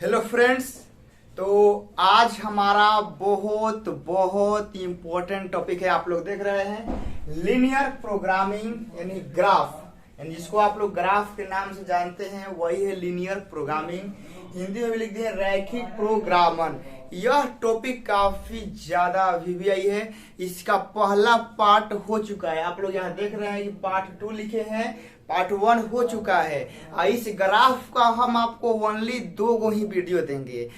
Hello friends. तो आज हमारा बहुत बहुत इम्पोर्टेंट टॉपिक है। आप लोग देख रहे हैं लीनियर प्रोग्रामिंग यानी ग्राफ, यानी जिसको आप लोग ग्राफ के नाम से जानते हैं वही है लीनियर प्रोग्रामिंग। हिंदी में भी लिख दिए रैखिक प्रोग्रामन। यह टॉपिक काफी ज्यादा वीवीआई है। इसका पहला पार्ट हो चुका है, आप लोग यहाँ देख रहे हैं कि पार्ट 2 लिखे हैं, पार्ट 1 हो चुका है। इस ग्राफ का हम आपको ओनली 2 गो ही वीडियो देंगे।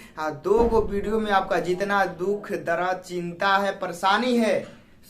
2 गो वीडियो में आपका जितना दुख दर्द चिंता है परेशानी है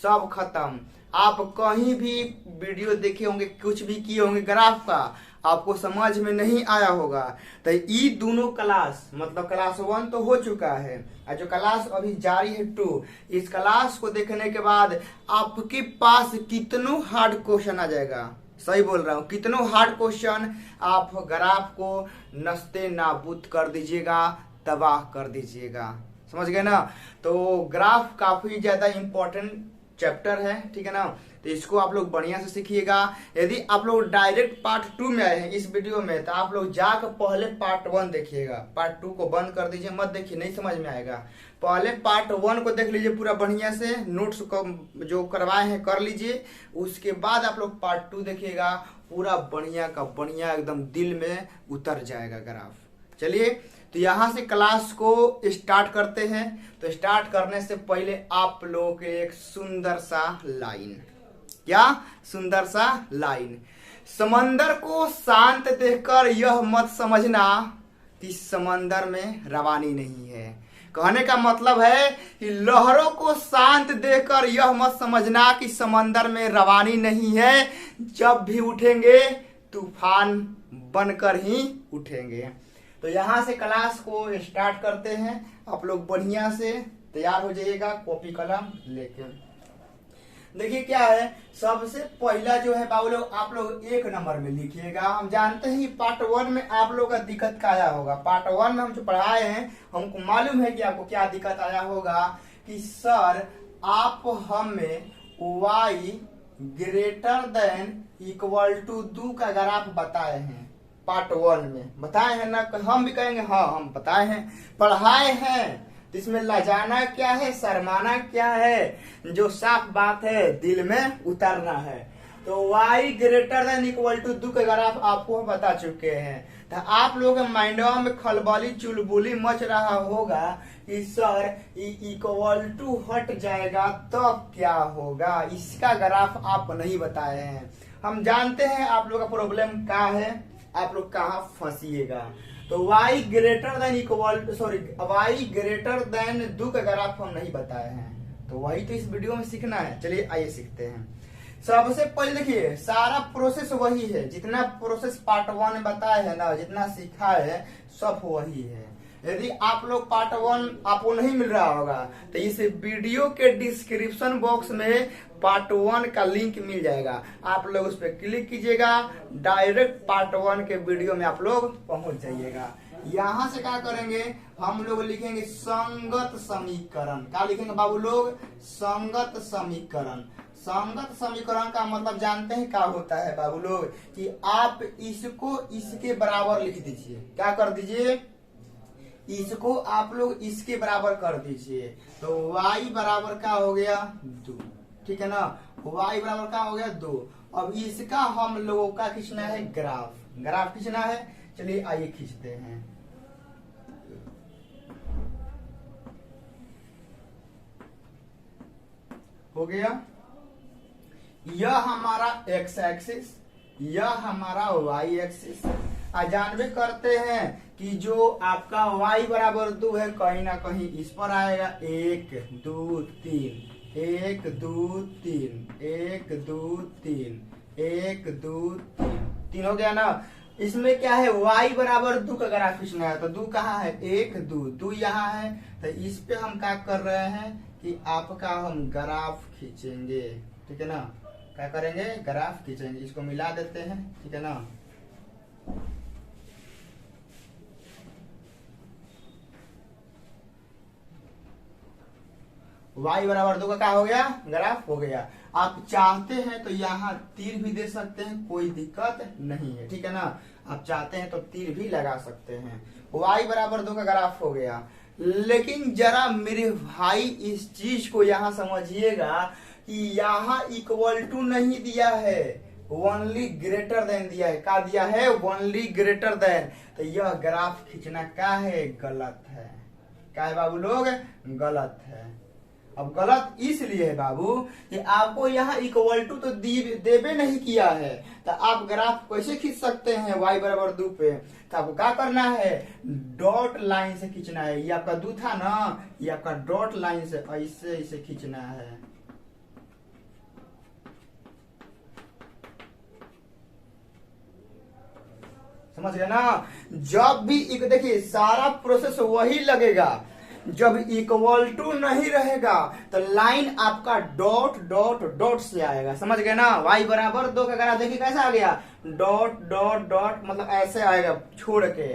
सब खत्म। आप कहीं भी वीडियो देखे होंगे, कुछ भी किए होंगे ग्राफ का, आपको समझ में नहीं आया होगा। तो ये दोनों क्लास मतलब क्लास 1 तो हो चुका है और जो क्लास अभी जारी है 2, इस क्लास को देखने के बाद आपके पास कितनों हार्ड क्वेश्चन आ जाएगा। सही बोल रहा हूँ, कितनों हार्ड क्वेश्चन आप ग्राफ को नस्ते नाबूद कर दीजिएगा, तबाह कर दीजिएगा। समझ गए ना। तो ग्राफ काफी ज्यादा इंपॉर्टेंट चैप्टर है, ठीक है ना। तो इसको आप लोग बढ़िया से सीखिएगा। यदि आप लोग डायरेक्ट पार्ट 2 में आए हैं इस वीडियो में, तो आप लोग जाकर पहले पार्ट 1 देखिएगा। पार्ट 2 को बंद कर दीजिए, मत देखिए, नहीं समझ में आएगा। पहले पार्ट 1 को देख लीजिए पूरा बढ़िया से, नोट्स को जो करवाए हैं कर लीजिए। उसके बाद आप लोग पार्ट 2 देखिएगा, पूरा बढ़िया का बढ़िया एकदम दिल में उतर जाएगा ग्राफ। चलिए, तो यहाँ से क्लास को स्टार्ट करते हैं। तो स्टार्ट करने से पहले आप लोगों के एक सुंदर सा लाइन, क्या सुंदर सा लाइन। समंदर को शांत देखकर यह मत समझना कि समंदर में रवानी नहीं है। कहने का मतलब है कि लहरों को शांत देखकर यह मत समझना कि समंदर में रवानी नहीं है। जब भी उठेंगे तूफान बनकर ही उठेंगे। तो यहाँ से क्लास को स्टार्ट करते हैं। आप लोग बढ़िया से तैयार हो जाइएगा कॉपी कलम लेके। देखिए क्या है, सबसे पहला जो है बाबू लोग आप लोग 1 नंबर में लिखिएगा। हम जानते हैं पार्ट 1 में आप लोग का दिक्कत क्या आया होगा। पार्ट 1 में हम जो पढ़ाए हैं हमको मालूम है कि आपको क्या दिक्कत आया होगा कि सर आप हमें y greater than equal to 2 का ग्राफ बताए हैं। पार्ट 1 में बताए हैं ना, हम भी कहेंगे हाँ हम बताए हैं, पढ़ाए हैं। तो इसमें लजाना क्या है, शर्माना क्या है, जो साफ बात है दिल में उतरना है। तो y greater than equal to 2 का ग्राफ आपको बता चुके हैं। तो आप लोगों के माइंडवा में खलबली चुलबुली मच रहा होगा कि सर इक्वल टू हट जाएगा तो क्या होगा, इसका ग्राफ आप नहीं बताए हैं। हम जानते हैं आप लोग का प्रॉब्लम क्या है, आप लोग कहाँ फंसिएगा। तो y greater then y greater then 2 का ग्राफ हम नहीं बताए हैं, तो वही तो इस वीडियो में सीखना है। चलिए आइए सीखते हैं। सबसे पहले देखिए सारा प्रोसेस वही है, जितना प्रोसेस पार्ट 1 में बताया है ना, जितना सीखा है सब वही है। यदि आप लोग पार्ट 1 आपको नहीं मिल रहा होगा तो इस वीडियो के डिस्क्रिप्शन बॉक्स में पार्ट 1 का लिंक मिल जाएगा। आप लोग उस पर क्लिक कीजिएगा, डायरेक्ट पार्ट 1 के वीडियो में आप लोग पहुंच जाइएगा। यहाँ से क्या करेंगे, हम लोग लिखेंगे संगत समीकरण। क्या लिखेंगे बाबू लोग, संगत समीकरण। संगत समीकरण का मतलब जानते हैं क्या होता है बाबू लोग, कि आप इसको इसके बराबर लिख दीजिए। क्या कर दीजिए, इसको आप लोग इसके बराबर कर दीजिए। तो y बराबर क्या हो गया 2, ठीक है ना। y बराबर क्या हो गया 2। अब इसका हम लोगों का खींचना है ग्राफ, ग्राफ खींचना है। चलिए आइए खींचते हैं। हो गया, यह हमारा x एक्सिस, यह हमारा y एक्सिस। जानबे करते हैं कि जो आपका y बराबर 2 है कहीं ना कहीं इस पर आएगा। 1 2 3 1 2 3 1 2 3 1 2 3 3 हो गया ना। इसमें क्या है, y बराबर 2 का ग्राफ खींचना है। तो 2 कहाँ है, 1 2 2 यहाँ है। तो इस पे हम क्या कर रहे हैं कि आपका हम ग्राफ खींचेंगे, ठीक है ना। क्या करेंगे, ग्राफ खींचेंगे। इसको मिला देते हैं, ठीक है ना। y बराबर 2 का क्या हो गया, ग्राफ हो गया। आप चाहते हैं तो यहाँ तीर भी दे सकते हैं, कोई दिक्कत नहीं है, ठीक है ना। आप चाहते हैं तो तीर भी लगा सकते हैं। y बराबर 2 का ग्राफ हो गया। लेकिन जरा मेरे भाई इस चीज को यहाँ समझिएगा कि यहाँ इक्वल टू नहीं दिया है, ओनली ग्रेटर देन दिया है। क्या दिया है, ओनली ग्रेटर देन। तो यह ग्राफ खींचना क्या है, गलत है। क्या है बाबू लोग, गलत है। अब गलत इसलिए है बाबू कि आपको यहाँ इक्वल टू तो देवे नहीं किया है, तो आप ग्राफ कैसे खींच सकते हैं y बराबर 2 पे। तो आपको क्या करना है, डॉट लाइन से खींचना है। ये आपका 2 था ना, ये आपका डॉट लाइन से ऐसे इसे खींचना है। समझ गए ना। जब भी देखिए सारा प्रोसेस वही लगेगा, जब इक्वल टू नहीं रहेगा तो लाइन आपका डॉट डॉट डॉट से आएगा। समझ गए ना। y बराबर 2 का ग्राफ देखिए कैसा आ गया, डॉट डॉट डॉट, मतलब ऐसे आएगा छोड़ के।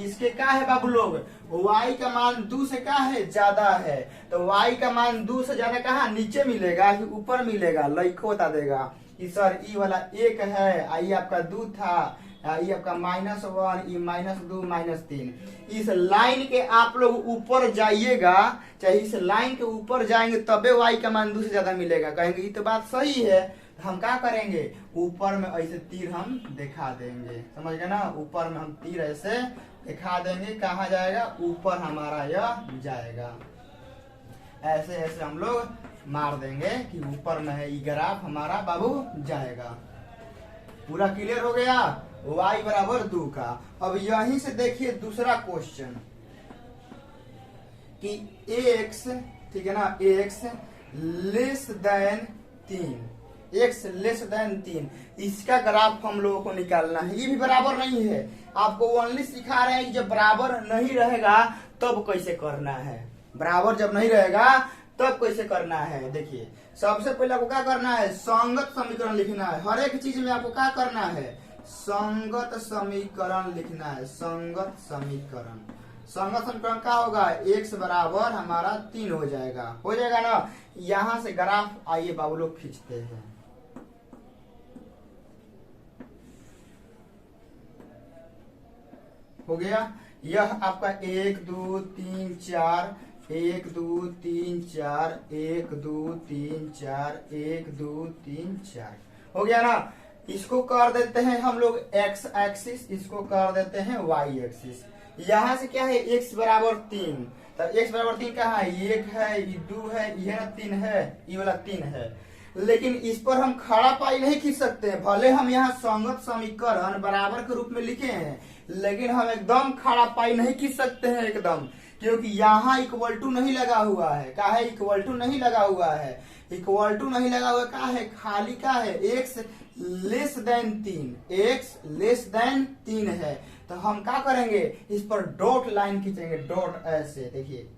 इसके क्या है बाबू लोग, y का मान 2 से क्या है, ज्यादा है। तो y का मान 2 से ज्यादा कहाँ, नीचे मिलेगा कि ऊपर मिलेगा, लइको बता देगा कि सर ई वाला 1 है, आई आपका 2 था, ये आपका -1, ये -2 -3। इस लाइन के आप लोग ऊपर जाइएगा, चाहे इस लाइन के ऊपर जाएंगे तबे y का मान 2 से ज्यादा मिलेगा। कहेंगे ये तो बात सही है, तो हम क्या करेंगे, ऊपर में ऐसे तीर हम दिखा देंगे। समझ गए ना, ऊपर में हम तीर ऐसे दिखा देंगे, कहाँ जाएगा, ऊपर हमारा यह जाएगा। ऐसे ऐसे हम लोग मार देंगे कि ऊपर में है, ये ग्राफ हमारा बाबू जाएगा। पूरा क्लियर हो गया, y बराबर 2 का। अब यहीं से देखिए दूसरा क्वेश्चन कि x, ठीक है ना, x less than 3, x less than 3, इसका ग्राफ हम लोगों को निकालना है। ये भी बराबर नहीं है, आपको ओनली सिखा रहे हैं कि जब बराबर नहीं रहेगा तब कैसे करना है। बराबर जब नहीं रहेगा तब कैसे करना है। देखिए सबसे पहले आपको क्या करना है, संगत समीकरण लिखना है। हर एक चीज में आपको क्या करना है, संगत समीकरण लिखना है। संगत समीकरण, संगत समीकरण क्या होगा, x बराबर हमारा 3 हो जाएगा ना। यहां से ग्राफ आइए बाबू लोग खींचते हैं। हो गया, यह आपका 1 2 3 4, 1 2 3 4, 1 2 3 4, 1 2 3 4 हो गया ना। इसको कर देते हैं हम लोग x एक्सिस, इसको कर देते हैं y एक्सिस। यहाँ से क्या है, x बराबर 3, तो x बराबर 3 क्या है, 1 है, ये 2 है, ये 3 है, ये वाला 3 है। लेकिन इस पर हम खड़ा पाई नहीं खींच सकते हैं। भले हम यहाँ संगत समीकरण बराबर के रूप में लिखे हैं, लेकिन हम एकदम खड़ा पाई नहीं खींच सकते हैं एकदम, क्योंकि यहाँ इक्वल टू नहीं लगा हुआ है। क्या है, इक्वल टू नहीं लगा हुआ है। इक्वल टू नहीं लगा हुआ क्या है, खाली क्या है, x less than 3, x less than 3 है। तो हम क्या करेंगे, इस पर डॉट लाइन खींचेंगे, डॉट ऐसे। देखिए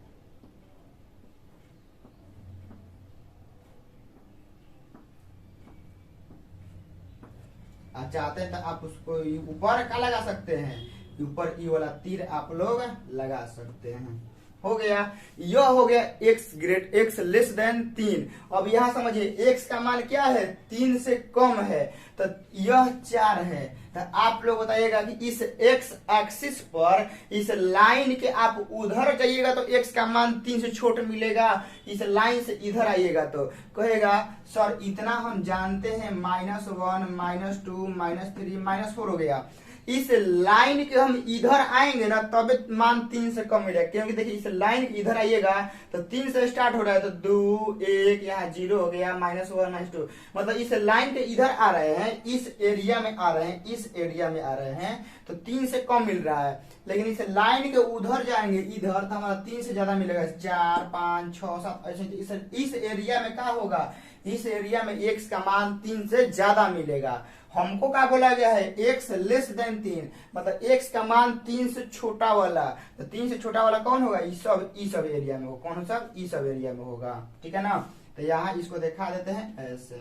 आप चाहते हैं तो आप उसको ऊपर क्या लगा सकते हैं, ऊपर ई वाला तीर आप लोग लगा सकते हैं। हो गया, यह हो गया x लेस देन 3। अब यहां समझिए x का मान क्या है, 3 से कम है, तो यह 4 है। तो आप लोग बताइएगा कि इस x एक्सिस पर इस लाइन के आप उधर जाइएगा तो x का मान 3 से छोटा मिलेगा, इस लाइन से इधर आइएगा तो कहेगा सर इतना हम जानते हैं, -1 -2 -3 -4 हो गया। इस लाइन के हम इधर आएंगे ना तब मान 3 से कम मिलेगा, क्योंकि देखिए इस लाइन के इधर आइएगा तो 3 से स्टार्ट हो रहा है, तो 2 1 यहाँ 0 हो गया, -1 -2, मतलब इस लाइन के इधर आ रहे हैं, इस एरिया में आ रहे हैं, इस एरिया में आ रहे हैं, तो 3 से कम मिल रहा है। लेकिन इस लाइन के उधर जाएंगे इधर तो हमारा 3 से ज्यादा मिलेगा, 4 5 6 7 ऐसे। इस एरिया में क्या होगा, इस एरिया में x का मान 3 से ज्यादा मिलेगा। हमको क्या बोला गया है, x लेस देन 3, मतलब x का मान 3 से छोटा वाला। तो 3 से छोटा वाला कौन होगा, इस सब एरिया में होगा। कौन सा, इस सब एरिया में होगा, ठीक है ना। तो यहाँ इसको दिखा देते हैं ऐसे।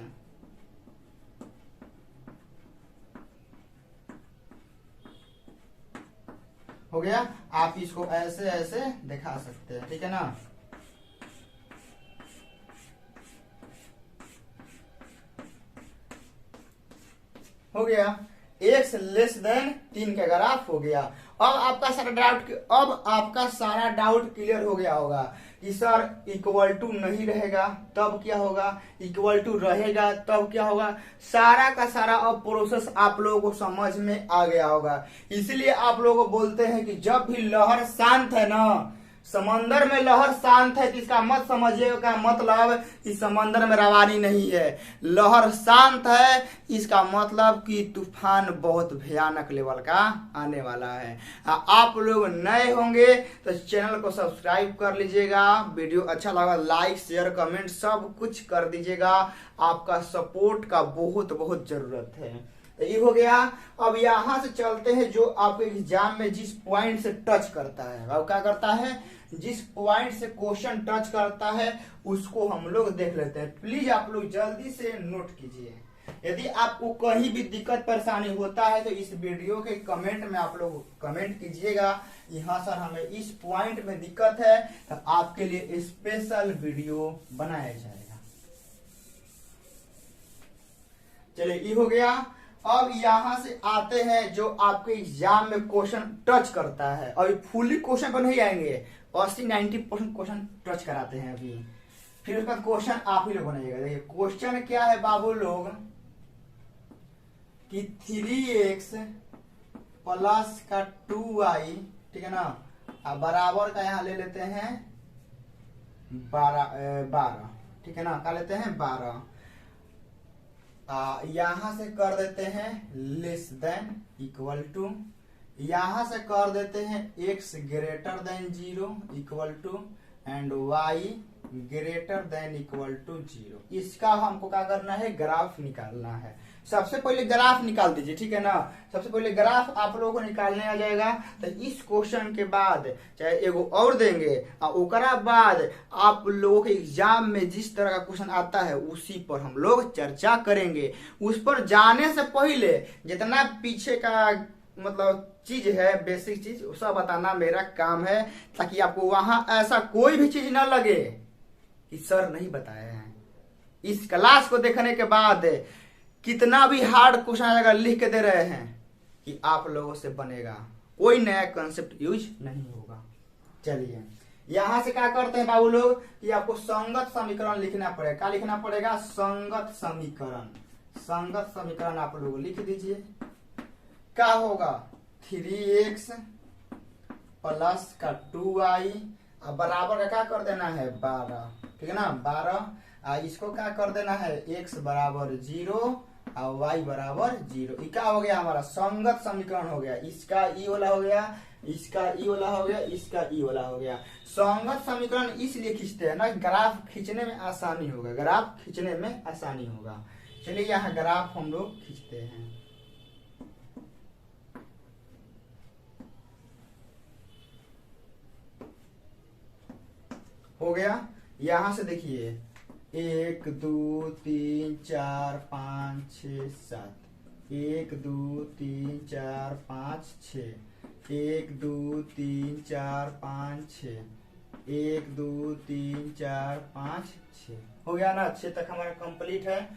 हो गया, आप इसको ऐसे ऐसे दिखा सकते हैं, ठीक है ना। हो गया। x लेस देन 3 का ग्राफ हो गया। अब आपका सारा डाउट क्लियर हो गया होगा कि सर इक्वल टू नहीं रहेगा तब क्या होगा, इक्वल टू रहेगा तब क्या होगा। सारा का सारा अब प्रोसेस आप लोगों को समझ में आ गया होगा। इसलिए आप लोगों को बोलते हैं कि जब भी लहर शांत है ना, समंदर में लहर शांत है, तो इसका मत समझिएगा का मतलब कि समंदर में रवानी नहीं है। लहर शांत है इसका मतलब कि तूफान बहुत भयानक लेवल का आने वाला है। आप लोग नए होंगे तो चैनल को सब्सक्राइब कर लीजिएगा, वीडियो अच्छा लगा लाइक शेयर कमेंट सब कुछ कर दीजिएगा। आपका सपोर्ट का बहुत बहुत जरूरत है। तो ये हो गया। अब यहां से चलते हैं जो आपके एग्जाम में जिस पॉइंट से टच करता है, अब क्या करता है, जिस पॉइंट से क्वेश्चन टच करता है उसको हम लोग देख लेते हैं। प्लीज आप लोग जल्दी से नोट कीजिए। यदि आपको कहीं भी दिक्कत परेशानी होता है तो इस वीडियो के कमेंट में आप लोग कमेंट कीजिएगा, यहाँ सर हमें इस पॉइंट में दिक्कत है, तो आपके लिए स्पेशल वीडियो बनाया जाएगा। चलिए ये हो गया। अब यहां से आते हैं जो आपके एग्जाम में क्वेश्चन टच करता है। अभी फुली क्वेश्चन पर नहीं आएंगे, 80-90% क्वेश्चन टच कराते हैं अभी। फिर उसका क्वेश्चन आप ही लोग बनाइएगा। देखिए क्वेश्चन क्या है बाबू लोग कि 3x प्लस का 2y, ठीक है ना, अब बराबर का यहां ले लेते हैं 12, ठीक है ना, क्या लेते हैं 12। यहां से कर देते हैं लेस देन इक्वल टू, यहां से कर देते हैं x greater than 0 equal to and y greater than equal to 0। इसका हमको क्या करना है, ग्राफ निकालना है। सबसे पहले ग्राफ निकाल दीजिए, ठीक है ना। सबसे पहले ग्राफ आप लोगों को निकालने आ जाएगा। तो इस क्वेश्चन के बाद चाहे एगो और देंगे और ओकरा बाद आप लोगों के एग्जाम में जिस तरह का क्वेश्चन आता है उसी पर हम लोग चर्चा करेंगे। उस पर जाने से पहले जितना पीछे का मतलब चीज है, बेसिक चीज, सब बताना मेरा काम है, ताकि आपको वहां ऐसा कोई भी चीज ना लगे कि सर नहीं बताए हैं। इस क्लास को देखने के बाद कितना भी हार्ड क्वेश्चन आएगा लिख के दे रहे हैं कि आप लोगों से बनेगा, कोई नया कंसेप्ट यूज नहीं होगा। चलिए यहां से क्या करते हैं बाबू लोग कि आपको संगत समीकरण लिखना पड़ेगा। क्या लिखना पड़ेगा, संगत समीकरण। संगत समीकरण आप लोग लिख दीजिए। क्या होगा, 3x प्लस का 2y अब बराबर का क्या कर देना है 12, ठीक है ना, 12। इसको क्या कर देना है x बराबर 0 और y बराबर 0। क्या हो गया हमारा संगत समीकरण हो गया। इसका ई वाला हो गया, इसका ई वाला हो गया, इसका ई वाला हो गया। संगत समीकरण इसलिए खींचते हैं ना, ग्राफ खींचने में आसानी होगा, ग्राफ खींचने में आसानी होगा। चलिए यहाँ ग्राफ हम लोग खींचते हैं। हो गया। यहां से देखिए 1 2 3 4 5 6 7, 1 2 3 4 5 6, 1 2 3 4 5 6, 1 2 3 4 5 6 हो गया ना। 6 तक हमारा कंप्लीट है।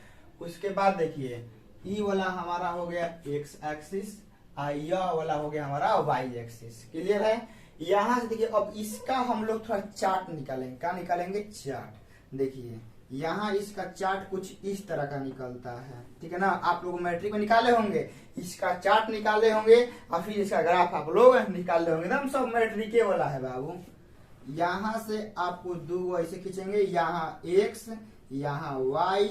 उसके बाद देखिए ई वाला हमारा हो गया x एक्सिस, यह वाला हो गया हमारा y एक्सिस। क्लियर है। यहां से देखिए अब इसका हम लोग थोड़ा चार्ट निकालेंगे। क्या निकालेंगे, चार्ट। देखिए यहाँ इसका चार्ट कुछ इस तरह का निकलता है, ठीक है ना। आप लोग मैट्रिक में निकाले होंगे, इसका चार्ट निकाले होंगे और फिर इसका ग्राफ आप लोग निकाले होंगे। एकदम सब मैट्रिक वाला है बाबू। यहाँ से आपको 2 ऐसे खींचेंगे, यहाँ x, यहाँ y,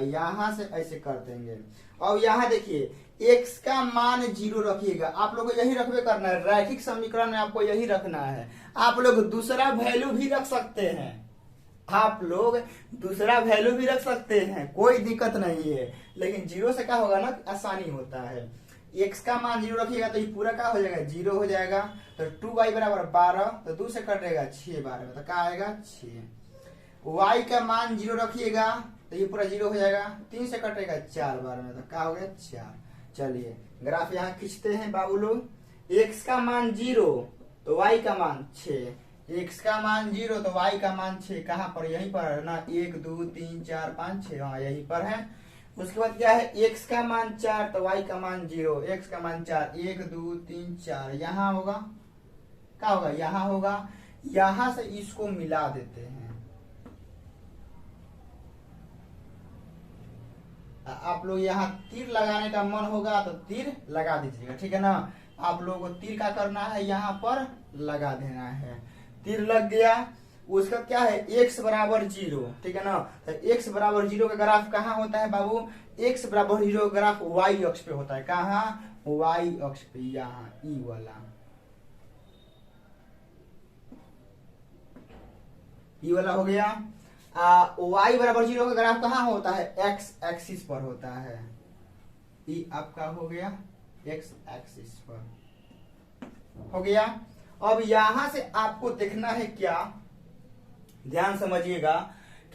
यहाँ से ऐसे कर देंगे। और यहाँ देखिए x का मान 0 रखिएगा। आप लोग को यही रखबे करना है, रैखिक समीकरण में आपको यही रखना है। आप लोग दूसरा वैल्यू भी रख सकते हैं, आप लोग दूसरा वैल्यू भी रख सकते हैं, कोई दिक्कत नहीं है। लेकिन 0 से क्या होगा ना, आसानी होता है। x का मान 0 रखिएगा तो ये पूरा क्या हो जाएगा, 0 हो जाएगा। तो 2y बराबर 12, तो 2 से कटेगा 6 12 में, तो क्या आएगा 6। y का मान 0 रखिएगा तो ये पूरा 0 हो जाएगा। 3 से कटेगा 4 12 में, तो क्या हो गया 4। चलिए ग्राफ यहाँ खींचते हैं बाबू लोग। x का मान 0 तो y का मान 6, x का मान 0 तो y का मान 6। कहाँ पर, यहीं पर है ना, 1 2 3 4 5 6, हाँ यहीं पर है। उसके बाद क्या है, x का मान 4 तो y का मान 0, x का मान 4, 1 2 3 4, यहाँ होगा, क्या होगा, यहाँ होगा, यहां से इसको मिला देते हैं। आप लोग यहाँ तीर लगाने का मन होगा तो तीर लगा दीजिएगा, ठीक है ना। आप लोगों को तीर का करना है, यहाँ पर लगा देना है। तीर लग गया, उसका क्या है, x बराबर 0, ठीक है ना। तो x बराबर 0 का ग्राफ कहाँ होता है बाबू, x बराबर 0 का ग्राफ y अक्ष पे होता है। कहाँ, y अक्ष पे, यहाँ ई वाला, ई वाला हो गया। y बराबर 0 का ग्राफ कहाँ होता है, x एक्सिस पर होता है। ई आपका हो गया x एक्सिस पर हो गया। अब यहां से आपको देखना है क्या, ध्यान समझिएगा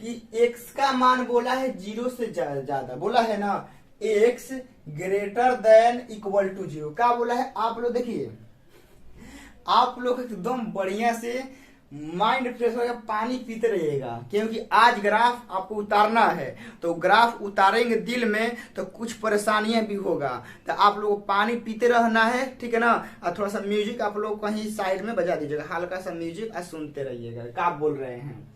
कि x का मान बोला है 0 से ज्यादा बोला है ना, x greater than equal to 0, क्या बोला है। आप लोग देखिए, आप लोग एकदम बढ़िया से माइंड फ्रेश होगा, पानी पीते रहिएगा, क्योंकि आज ग्राफ आपको उतारना है। तो ग्राफ उतारेंगे दिल में तो कुछ परेशानियां भी होगा, तो आप लोग पानी पीते रहना है, ठीक है ना। और थोड़ा सा म्यूजिक आप लोग कहीं साइड में बजा दीजिएगा, हल्का सा म्यूजिक, और सुनते रहिएगा क्या आप बोल रहे हैं।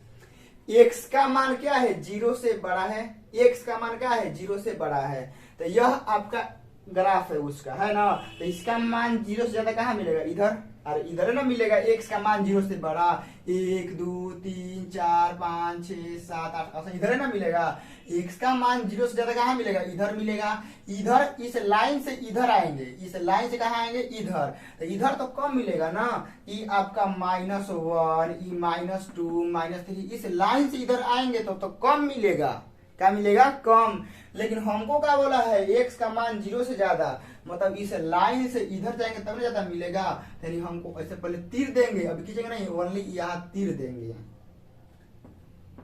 x का मान क्या है, 0 से बड़ा है, x का मान क्या है, 0 से बड़ा है। तो यह आपका ग्राफ है उसका, है ना। तो इसका मान 0 से ज्यादा कहाँ मिलेगा, इधर, अरे इधर ना मिलेगा। x का मान 0 से बड़ा 1 2 3 4 5 6 7 8 ऐसा इधर है ना मिलेगा। x का मान 0 से ज्यादा कहाँ मिलेगा, इधर मिलेगा। इधर इस लाइन से इधर आएंगे, इस लाइन से कहाँ आएंगे, इधर। तो इधर तो कम मिलेगा ना, ई आपका -1, ई -2 -3, इस लाइन से इधर आएंगे तो कम मिलेगा, क्या मिलेगा, कम। लेकिन हमको क्या बोला है, x का मान 0 से ज्यादा, मतलब इस लाइन से इधर जाएंगे तब ना ज्यादा मिलेगा। यानी हमको ऐसे पहले तीर देंगे, अब खींचेंगे नहीं, ओनली यहाँ तीर देंगे,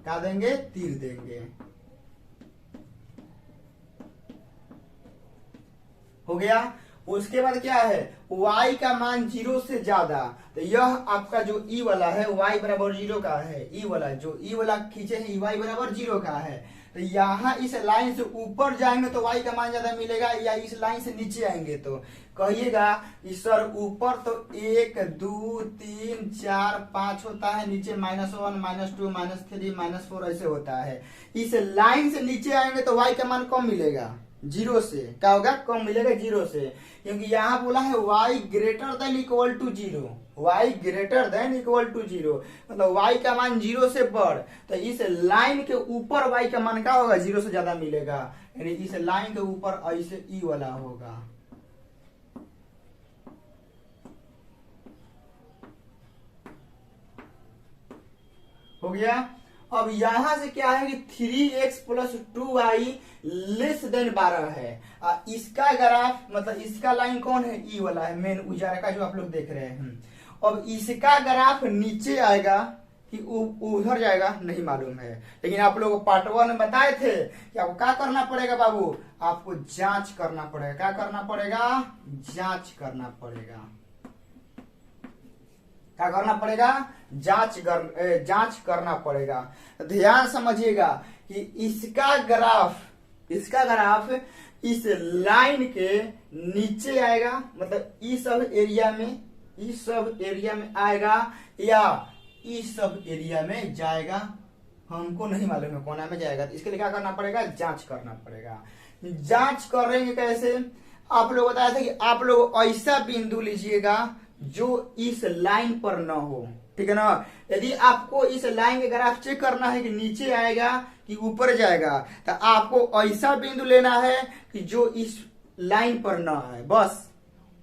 क्या देंगे, तीर देंगे। हो गया। उसके बाद क्या है, y का मान 0 से ज्यादा, तो यह आपका जो ई वाला है y बराबर 0 का है। ई वाला जो ई वाला खींचे है y बराबर 0 का है। तो यहाँ इस लाइन से ऊपर जाएंगे तो y का मान ज्यादा मिलेगा, या इस लाइन से नीचे आएंगे तो कहिएगा कि सर ऊपर तो 1 2 3 4 5 होता है, नीचे -1 -2 -3 -4 ऐसे होता है। इस लाइन से नीचे आएंगे तो y का मान कम मिलेगा, 0 से, क्या होगा, कम मिलेगा 0 से, क्योंकि यहाँ बोला है y greater than equal to 0, y greater than equal to 0, मतलब y का मान 0 से बढ़। तो इस लाइन के ऊपर y का मान क्या होगा, 0 से ज्यादा मिलेगा, यानी इस लाइन के ऊपर ऐसे ई वाला होगा। हो गया। अब यहां से क्या है कि 3x + 2y लेस देन 12 है। इसका ग्राफ, मतलब इसका लाइन कौन है, ई वाला है, मेन उजाला का जो आप लोग देख रहे हैं। अब इसका ग्राफ नीचे आएगा कि उधर जाएगा नहीं मालूम है, लेकिन आप लोगों को पार्ट 1 में बताए थे कि आपको क्या करना पड़ेगा बाबू, आपको जांच करना पड़ेगा। क्या करना पड़ेगा, जांच करना पड़ेगा। क्या करना पड़ेगा, जांच करना पड़ेगा। ध्यान समझिएगा कि इसका ग्राफ इस लाइन के नीचे आएगा, मतलब इस सब एरिया में आएगा या इस सब एरिया में जाएगा, हमको नहीं मालूम है कोना में जाएगा। तो इसके लिए क्या करना पड़ेगा, जांच करना पड़ेगा। जांच करेंगे कैसे, आप लोग बताया था कि आप लोग ऐसा बिंदु लीजिएगा जो इस लाइन पर न हो, ठीक है ना। यदि आपको इस लाइन के ग्राफ चेक करना है कि नीचे आएगा कि ऊपर जाएगा, तो आपको ऐसा बिंदु लेना है कि जो इस लाइन पर न आए, बस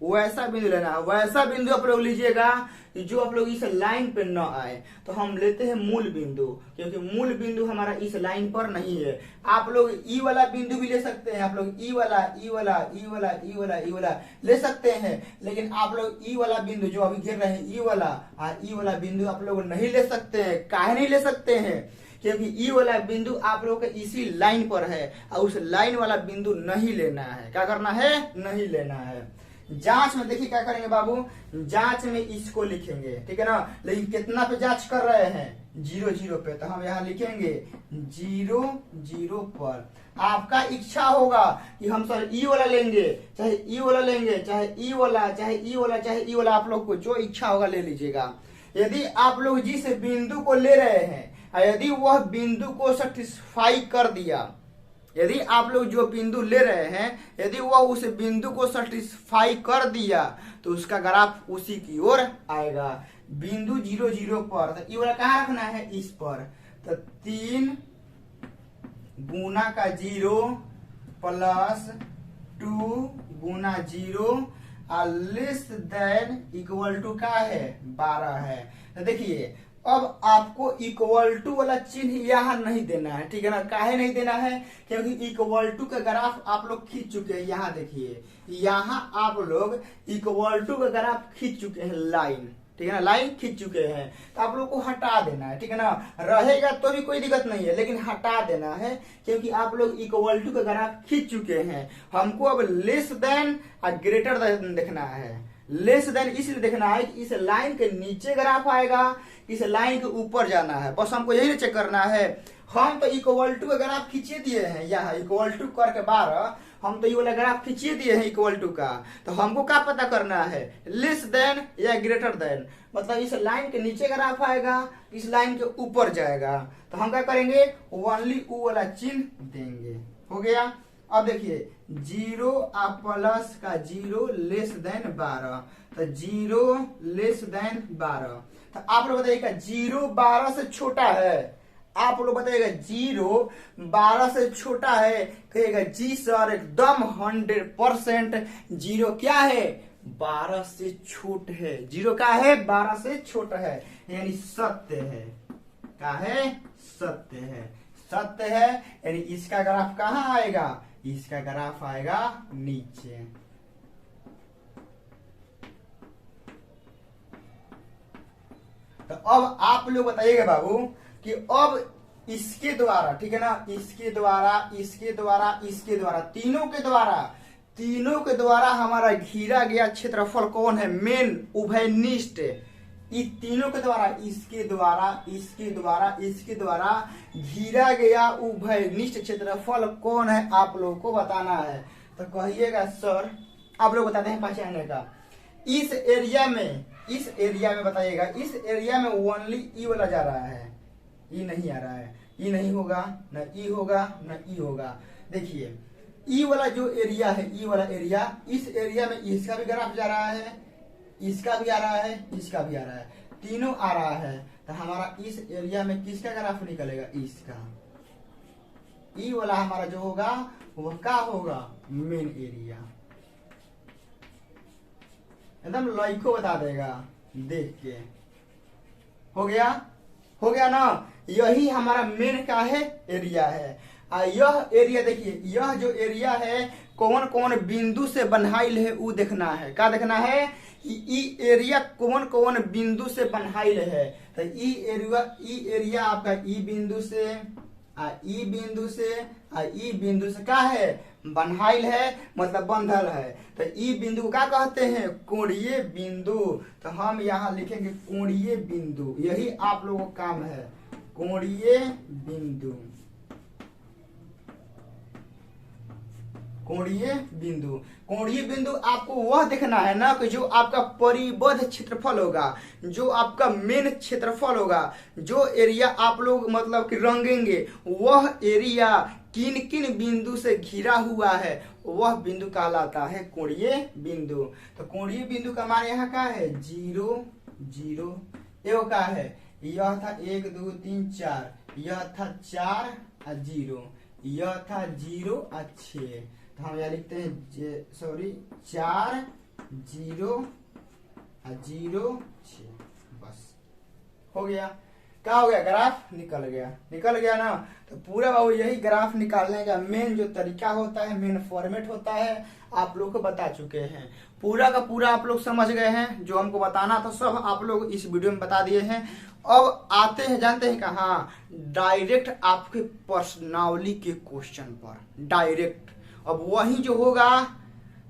वैसा बिंदु लेना है। वैसा बिंदु आप लोग लीजिएगा कि जो आप लोग इस लाइन पर न आए। तो हम लेते हैं मूल बिंदु, क्योंकि मूल बिंदु हमारा इस लाइन पर नहीं है। आप लोग ई वाला बिंदु भी ले सकते हैं, आप लोग ई वाला ले सकते हैं, लेकिन आप लोग ई वाला बिंदु जो अभी घेर रहे हैं ई वाला बिंदु आप लोग नहीं ले सकते हैं। काहे नहीं ले सकते हैं, क्योंकि ई वाला बिंदु आप लोग के इसी लाइन पर है और उस लाइन वाला बिंदु नहीं लेना है। क्या करना है, नहीं लेना है। जांच में देखिए क्या करेंगे बाबू, जांच में इसको लिखेंगे, ठीक है ना। लेकिन कितना पे जांच कर रहे हैं, 0 0 पे, तो हम यहाँ लिखेंगे 0 0 पर। आपका इच्छा होगा कि हम सर ई वाला लेंगे, चाहे ई वाला लेंगे, चाहे ई वाला, चाहे ई वाला, चाहे ई वाला, आप लोग को जो इच्छा होगा ले लीजिएगा। यदि आप लोग जिस बिंदु को ले रहे हैं, यदि वह बिंदु को सेटिस्फाई कर दिया, यदि आप लोग जो बिंदु ले रहे हैं यदि वह उस बिंदु को सेटिस्फाई कर दिया, तो उसका ग्राफ उसी की ओर आएगा। बिंदु 0 0 पर, तो ये वाला कहाँ रखना है, इस पर। तो 3 गुना का 0 प्लस 2 गुना 0 लेस देन इक्वल टू का है 12 है। तो देखिए अब आपको इक्वल टू वाला चिन्ह यहाँ नहीं देना है, ठीक है ना। काहे नहीं देना है, क्योंकि इक्वल टू का ग्राफ आप लोग खींच चुके हैं। यहाँ देखिए, यहाँ आप लोग इक्वल टू का ग्राफ खींच चुके हैं, लाइन, ठीक है ना, लाइन खींच चुके हैं। तो आप लोग को हटा देना है, ठीक है ना। रहेगा तो भी कोई दिक्कत नहीं है, लेकिन हटा देना है, क्योंकि आप लोग इक्वल टू का ग्राफ खींच चुके हैं। हमको अब लेस देन और ग्रेटर देन देखना है। लेस देन इसलिए देखना है कि इस लाइन के नीचे ग्राफ आएगा, इस लाइन के ऊपर जाना है, बस हमको यही चेक करना है। हम तो इक्वल टू का ग्राफ खींचे दिए हैं, यहाँ इक्वल टू करके 12, हम तो ये वाला ग्राफ खींचे दिए हैं इक्वल टू का। तो हमको क्या पता करना है, लेस देन या ग्रेटर देन, मतलब इस लाइन के नीचे ग्राफ आएगा, इस लाइन के ऊपर जाएगा। तो हम क्या करेंगे, ओनली ऊ वाला चिन्ह देंगे। हो गया। अब देखिए 0 प्लस का 0 लेस देन 12, तो 0 लेस देन 12। तो आप लोग बताइएगा 0 12 से छोटा है, आप लोग बताइएगा 0 12 से छोटा है, कहेगा जी सर एकदम 100%। 0 क्या है, 12 से छोट है। 0 का है, 12 से छोटा है, यानी सत्य है। क्या है, सत्य है, सत्य है। यानी इसका ग्राफ कहाँ आएगा, इसका ग्राफ आएगा नीचे। तो अब आप लोग बताइएगा बाबू कि अब इसके द्वारा, ठीक है ना, इसके द्वारा, इसके द्वारा, इसके द्वारा, तीनों के द्वारा हमारा घिरा गया क्षेत्रफल कौन है, मेन उभयनिष्ठ। इस तीनों के द्वारा, इसके द्वारा, इसके द्वारा, इसके द्वारा घिरा गया उभयनिष्ठ क्षेत्रफल कौन है, आप लोगों को बताना है। तो कहिएगा सर, आप लोग बताते हैं पहचानने का। इस एरिया में बताइएगा, इस एरिया में ओनली ई वाला जा रहा है, ई नहीं आ रहा है, ई नहीं होगा, न ई होगा, न ई होगा। देखिए ई वाला जो एरिया है, ई वाला एरिया, इस एरिया में इसका भी ग्राफ जा रहा है, इसका भी आ रहा है, इसका भी आ रहा है, तीनों आ रहा है। तो हमारा इस एरिया में किसका ग्राफ निकलेगा, इसका। ई वाला हमारा जो होगा वह क्या होगा, मेन एरिया। एकदम लाइको बता देगा देख के। हो गया, हो गया ना। यही हमारा मेन का है, एरिया है। यह एरिया देखिए, यह जो एरिया है कौन कौन बिंदु से बन्हाइल है वो देखना है। क्या देखना है कि ई एरिया कौन कौन बिंदु से बन्हाइल है। तो ई एरिया आपका ई बिंदु से, ई बिंदु से, ई बिंदु से क्या है, बन्हाइल है, मतलब बंधल है। तो ई बिंदु को क्या कहते हैं, कोणीय बिंदु। तो हम यहाँ लिखेंगे कोणीय बिंदु, यही आप लोगों का काम है, कोणीय बिंदु। कोणीय बिंदु, कोणीय बिंदु आपको वह देखना है ना कि जो आपका परिबद्ध क्षेत्रफल होगा, जो आपका मेन क्षेत्रफल होगा, जो एरिया आप लोग मतलब कि रंगेंगे, वह एरिया किन किन बिंदु से घिरा हुआ है, वह बिंदु कहलाता है कोणीय बिंदु। तो कोणीय बिंदु का मान यहाँ का है 0 0, एगो का है, यह था 1 2 3 4, यह था 4 और 0, यह था 0 और 6। तो हम यहाँ लिखते हैं सॉरी 4 0 और 0 6, बस हो गया। क्या हो गया, ग्राफ निकल गया, निकल गया ना। तो पूरा बाबू यही ग्राफ निकालने का मेन जो तरीका होता है, मेन फॉर्मेट होता है, आप लोग को बता चुके हैं। पूरा का पूरा आप लोग समझ गए हैं, जो हमको बताना था सब आप लोग इस वीडियो में बता दिए हैं। अब आते हैं, जानते हैं कहाँ, डायरेक्ट आपके पर्सनावली के क्वेश्चन पर, डायरेक्ट। अब वही जो होगा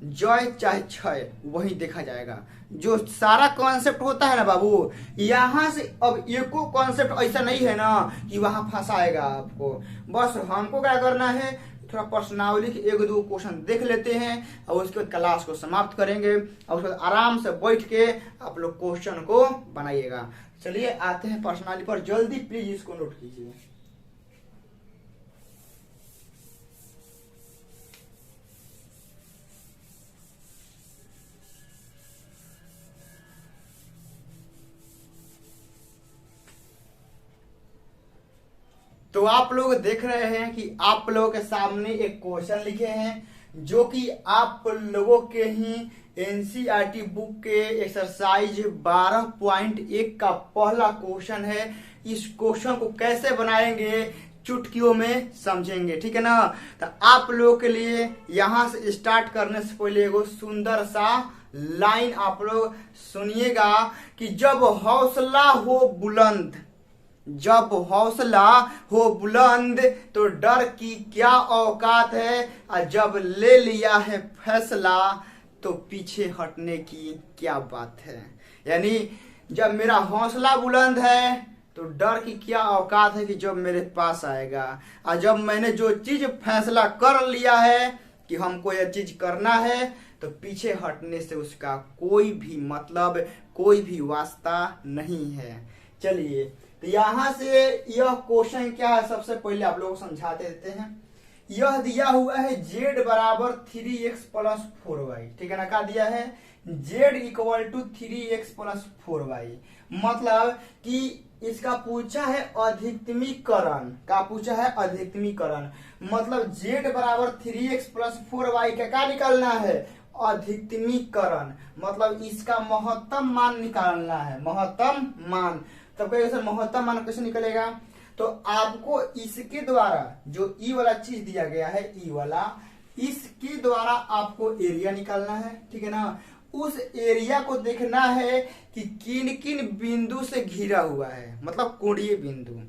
जय चाहे क्षय वही देखा जाएगा। जो सारा कॉन्सेप्ट होता है ना बाबू, यहाँ से अब एको कॉन्सेप्ट ऐसा नहीं है ना कि वहां फंसाएगा आपको। बस हमको क्या करना है, थोड़ा पर्सनावली के एक दो क्वेश्चन देख लेते हैं और उसके बाद क्लास को समाप्त करेंगे और उसके बाद आराम से बैठ के आप लोग क्वेश्चन को बनाइएगा। चलिए आते हैं पर्सनालिटी पर, जल्दी प्लीज इसको नोट कीजिए। तो आप लोग देख रहे हैं कि आप लोगों के सामने एक क्वेश्चन लिखे हैं जो कि आप लोगों के ही एनसीईआरटी बुक के एक्सरसाइज 12.1 का पहला क्वेश्चन है। इस क्वेश्चन को कैसे बनाएंगे चुटकियों में समझेंगे, ठीक है ना। तो आप लोगों के लिए यहां से स्टार्ट करने से पहले एगो सुंदर सा लाइन आप लोग सुनिएगा कि जब हौसला हो बुलंद, जब हौसला हो बुलंद तो डर की क्या औकात है, और जब ले लिया है फैसला तो पीछे हटने की क्या बात है। यानी जब मेरा हौसला बुलंद है तो डर की क्या औकात है कि जब मेरे पास आएगा, और जब मैंने जो चीज फैसला कर लिया है कि हमको यह चीज करना है तो पीछे हटने से उसका कोई भी मतलब, कोई भी वास्ता नहीं है। चलिए तो यहां से यह क्वेश्चन क्या है सबसे पहले आप लोगों को समझाते देते हैं। यह दिया हुआ है z बराबर 3x प्लस 4y, ठीक है ना। क्या दिया है, z equal to 3x plus 4y, मतलब कि इसका पूछा है अधिकतमीकरण। का पूछा है अधिकतमीकरण, मतलब z बराबर 3x प्लस 4y का क्या निकालना है, अधिकतमीकरण, मतलब इसका महत्तम मान निकालना है, महत्तम मान। तब कैसे महत्तम मान कैसे निकलेगा, तो आपको इसके द्वारा जो ई वाला चीज दिया गया है, ई वाला, इसके द्वारा आपको एरिया निकालना है, ठीक है ना। उस एरिया को देखना है कि किन किन बिंदु से घिरा हुआ है, मतलब कोणीय बिंदु,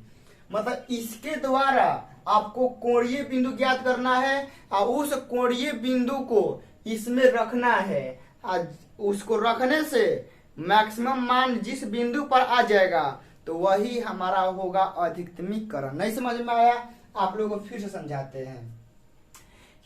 मतलब इसके द्वारा आपको कोणीय बिंदु ज्ञात करना है और उस कोणीय बिंदु को इसमें रखना है। उसको रखने से मैक्सिमम मान जिस बिंदु पर आ जाएगा तो वही हमारा होगा अधिकतमीकरण। नहीं समझ में आया, आप लोगों को फिर से समझाते हैं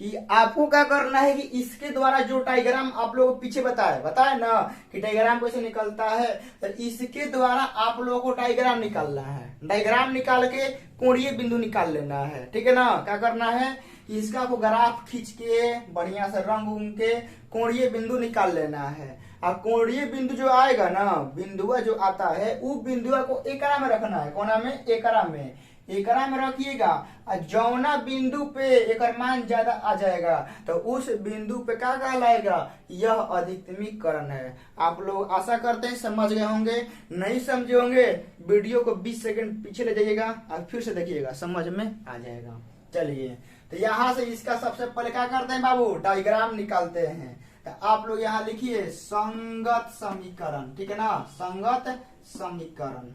कि आपको क्या करना है कि इसके द्वारा जो डायग्राम आप लोगों को पीछे बताया ना कि डायग्राम कैसे निकलता है, तो इसके द्वारा आप लोगों को डायग्राम निकालना है। डायग्राम निकाल के कोणीय बिंदु निकाल लेना है, ठीक है ना। क्या करना है, इसका को ग्राफ खींच के बढ़िया से रंग उंग के कोणीय बिंदु निकाल लेना है। और कोणीय बिंदु जो आएगा ना, बिंदुआ जो आता है वो बिंदुआ को एकरा में रखना है। कोना में, एकरा में, एकरा में रखिएगा। और जौना बिंदु पे एकर मान ज्यादा आ जाएगा तो उस बिंदु पे क्या कहलाएगा, यह अधिकतमीकरण है। आप लोग आशा करते हैं समझ गए होंगे, नहीं समझे होंगे वीडियो को 20 सेकंड पीछे ले जाइएगा और फिर से देखिएगा, समझ में आ जाएगा। चलिए तो यहाँ से इसका सबसे पहले क्या करते हैं बाबू, डायग्राम निकालते हैं। तो आप लोग यहाँ लिखिए संगत समीकरण, ठीक है ना, संगत समीकरण।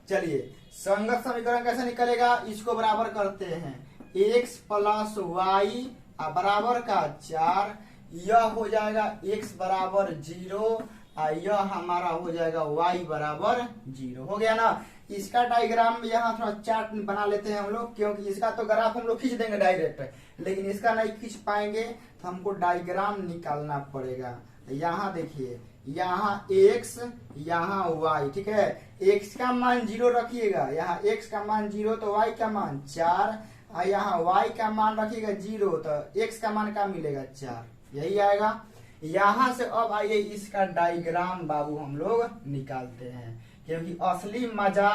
चलिए संगत समीकरण कैसे निकलेगा, इसको बराबर करते हैं x प्लस वाई बराबर का 4, यह हो जाएगा x बराबर 0 और यह हमारा हो जाएगा y बराबर 0। हो गया ना। इसका डायग्राम यहाँ थोड़ा चार्ट बना लेते हैं हम लोग, क्योंकि इसका तो ग्राफ हम लोग खींच देंगे डायरेक्ट, लेकिन इसका नहीं खींच पाएंगे तो हमको डायग्राम निकालना पड़ेगा। यहाँ देखिए, यहाँ x, यहाँ y, ठीक है। x का मान 0 रखिएगा, यहाँ x का मान 0 तो y का मान 4, और यहाँ y का मान रखिएगा 0 तो x का मान क्या मिलेगा 4, यही आएगा। यहाँ से अब आइए इसका डायग्राम बाबू हम लोग निकालते हैं, क्योंकि असली मजा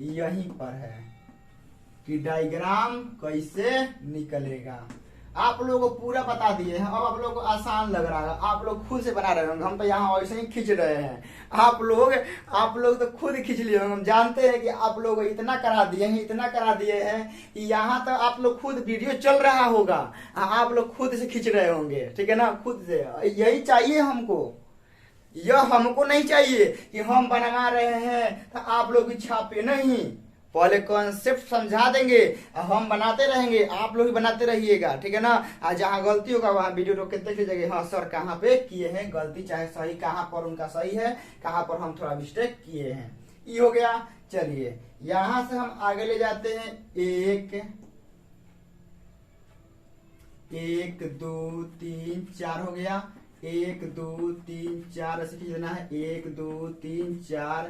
यहीं पर है कि डायग्राम कैसे निकलेगा। आप लोगों को पूरा बता दिए हैं, अब आप लोगों को आसान लग रहा है, आप लोग खुद से बना रहे होंगे। हम तो यहाँ ऐसे ही खींच रहे हैं, आप लोग तो खुद खींच लिए होंगे। हम जानते हैं कि आप लोग इतना करा दिए हैं, इतना करा दिए हैं कि यहाँ तो आप लोग खुद वीडियो चल रहा होगा, आप लोग खुद से खींच रहे होंगे, ठीक है ना, खुद से। यही चाहिए हमको, यह हमको नहीं चाहिए कि हम बनवा रहे हैं तो आप लोग भी छापे, नहीं। पहले कॉन्सेप्ट समझा देंगे, हम बनाते रहेंगे, आप लोग भी बनाते रहिएगा, ठीक है ना। आज जहाँ गलती होगा वहाँ वीडियो रोक के देख लीजिएगा, हाँ सर कहाँ पे किए हैं गलती, चाहे सही कहाँ पर उनका सही है, कहाँ पर हम थोड़ा मिस्टेक किए हैं, ये हो गया। चलिए यहां से हम आगे ले जाते हैं, 1 2 3 4 हो गया, 1 2 3 4 ऐसे खींच देना है, 1 2 3 4,